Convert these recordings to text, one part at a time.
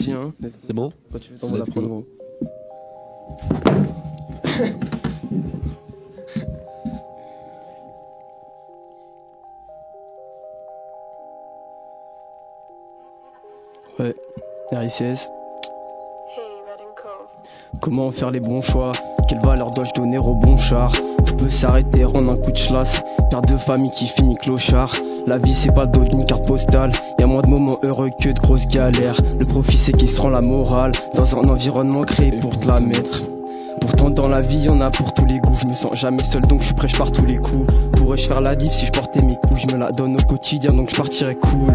parti, hein. C'est bon? Quand tu veux, t'envoies la prendre, gros. Ouais, RICS. Comment faire les bons choix? Quelle valeur dois-je donner au bon char? Tout peut s'arrêter en un coup de chlasse. Père de famille qui finit clochard. La vie c'est pas le dos d'une carte postale. Y'a moins de moments heureux que de grosses galères. Le profit c'est qui se rend la morale dans un environnement créé pour te la mettre. Pourtant dans la vie y'en a pour tous les goûts. Je me sens jamais seul donc je suis prêt, je pars tous les coups. Pourrais-je faire la diff si je portais mes couilles? Je me la donne au quotidien donc je partirais cool.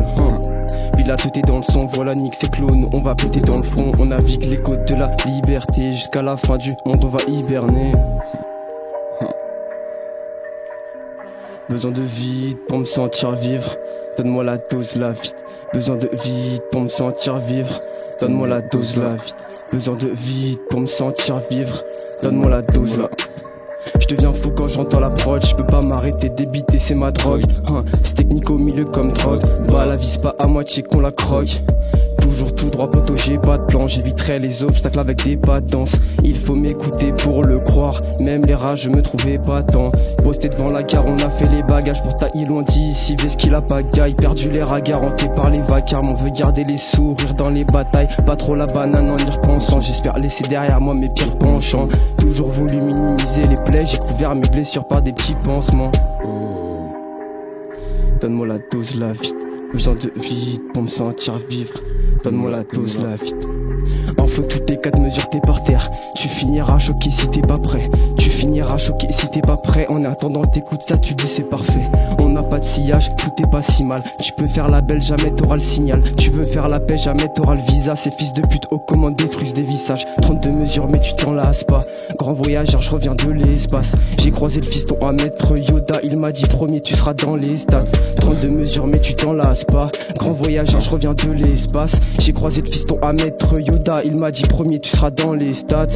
Puis là tout est dans le son, voilà nique ses clones. On va péter dans le front, on navigue les côtes de la liberté. Jusqu'à la fin du monde on va hiberner. Besoin de vide pour me sentir vivre. Donne-moi la dose là vite. Besoin de vide pour me sentir vivre. Donne-moi la dose là vite. Besoin de vide pour me sentir vivre. Donne-moi la dose là. Je deviens fou quand j'entends la prod. Je peux pas m'arrêter, débiter c'est ma drogue. C'est technique au milieu comme drogue. Bah la vie c'est pas à moitié qu'on la croque. Toujours tout droit poteau, j'ai pas de plan. J'éviterai les obstacles avec des pas de danse. Il faut m'écouter pour le croire. Même les rats je me trouvais pas tant. Posté devant la gare on a fait les bagages. Pour tailler loin d'ici, ce qu'il a pagaille. Perdu les ragas, hanté par les vacarmes. On veut garder les sourires dans les batailles. Pas trop la banane en y repensant. J'espère laisser derrière moi mes pires penchants. Toujours voulu minimiser les plaies. J'ai couvert mes blessures par des petits pansements. Donne-moi la dose là vite. Besoin de vide pour me sentir vivre. Donne-moi la dose là vite. En flot toutes les 4 mesures t'es par terre. Tu finiras choqué si t'es pas prêt. Tu finiras choqué si t'es pas prêt. En attendant t'écoutes ça tu dis c'est parfait. On n'a pas de sillage, tout est pas si mal. Tu peux faire la belle, jamais t'auras le signal. Tu veux faire la paix, jamais t'auras le visa. Ces fils de pute aux commandes détruisent des visages. 32 mesures mais tu t'en lasses pas. Grand voyageur, je reviens de l'espace. J'ai croisé le fiston à maître Yoda. Il m'a dit premier tu seras dans les stats. 32 mesures mais tu t'en lasses pas. Grand voyageur, je reviens de l'espace. J'ai croisé le fiston à maître Yoda. Il m'a dit premier tu seras dans les stats.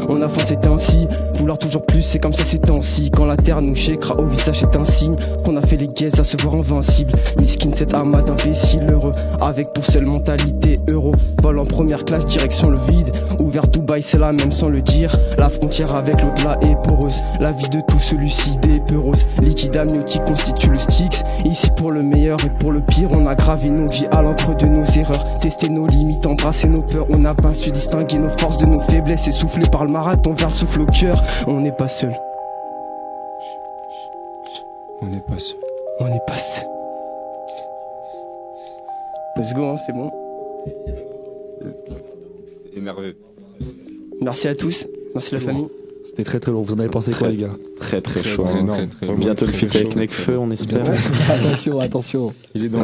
On a faim c'est ainsi. Vouloir toujours plus c'est comme ça ces temps-ci. Quand la terre nous chéquera au visage c'est un signe qu'on a fait les guaises à se voir invincible. Miskin cette amas d'imbéciles heureux. Avec pour seule mentalité euro. Vol en première classe direction le vide. Ouvert Dubaï c'est la même sans le dire. La frontière avec l'au-delà est poreuse. La vie de tous se lucide et peureuse. Liquide amniotique constitue le Styx. Ici pour le meilleur et pour le pire. On a gravé nos vies à l'encre de nos erreurs. Testé nos limites, embrasser nos peurs. On n'a pas su distinguer nos forces de nos faiblesses. Essoufflé par le marathon vers le souffle au cœur. On n'est pas seul. On n'est pas seul. On n'est pas seul. Let's go, hein, c'est bon. C'était merveilleux. Merci à tous. Merci la famille. C'était très très long. Vous en avez pensé quoi les gars? Très chaud. Très, très Bientôt le feat avec chaud. Nekfeu, on espère. Attention. Il est dans